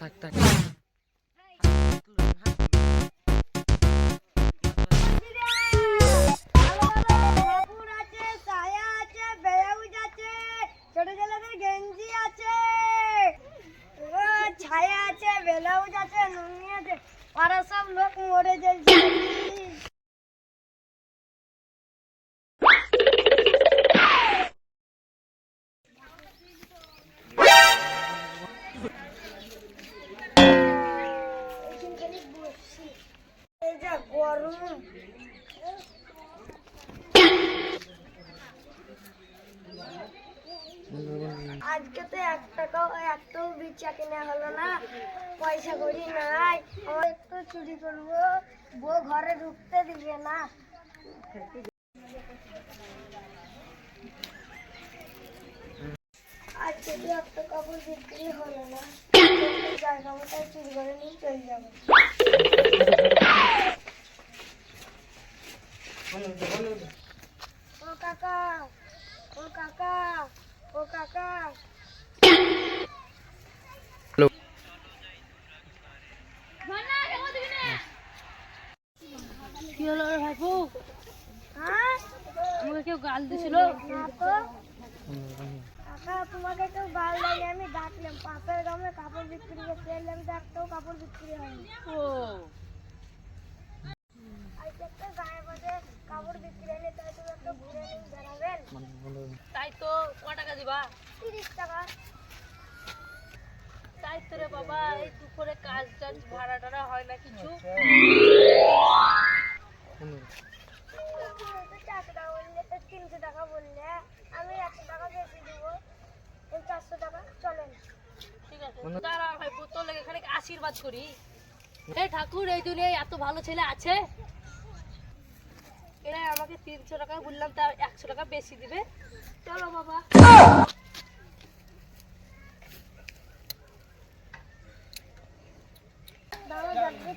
থাক থাক ঠাকুর আছে, ছায়া আছে, ব্লাউজ আছে, ছোট ছেলেদের গেঞ্জি আছে, ছায়া আছে, ব্লাউজ আছে, নুঙ্গি আছে, ওরা সব লোক মরে যাচ্ছে। এই যা গরম, আজকে তো একটাও বিচা কেনা হলো না, পয়সা করি নাই, আমার একটু চুরি করবো, বউ ঘরে ঢুকতে দিবে না। আজকে তো একটা কাপড় বিক্রি হলো না, জায়গা মতো চুরি করে নিয়ে চলে যাবো। ও কাকা, ও কাকা, ও কাকা, কি হলো রে ভাইপো? হ্যাঁ আমাকে কেউ গাল দিছিল? না তো কাকা, তোমাকে কেউ গাল দেয়নি, আমি ডাকলাম পাশের গ্রামে কাপড় বিক্রি করতে এলাম, একটাও কাপড় বিক্রি হয়নি। ও আজকে একটা গায়ে বাজে কাপড় বিক্রি হয়নি, তাই তুমি একটা ঘুরে নিয়ে বেড়াবেন। তাই তো, ক টাকা দিবা? 30 টাকা। তাই তো রে বাবা, এই দুপুরে কাজ টাজ ভাড়া টাড়া হয় না কিছু। 400 টাকা বললে, 300 টাকা বললে, আমি 100 টাকা বেশি দেবো, 400 টাকা চলেন। ঠিক আছে, দাঁড়া ভাইপো, তোর লেগে এখানে আশীর্বাদ করি। হে ঠাকুর, এই দুনিয়ায় এত ভালো ছেলে আছে? এরা আমাকে 300 টাকা বললাম, তার 100 টাকা বেশি দিবে। চলো বাবা। দাঁড়াও, যাচ্ছে।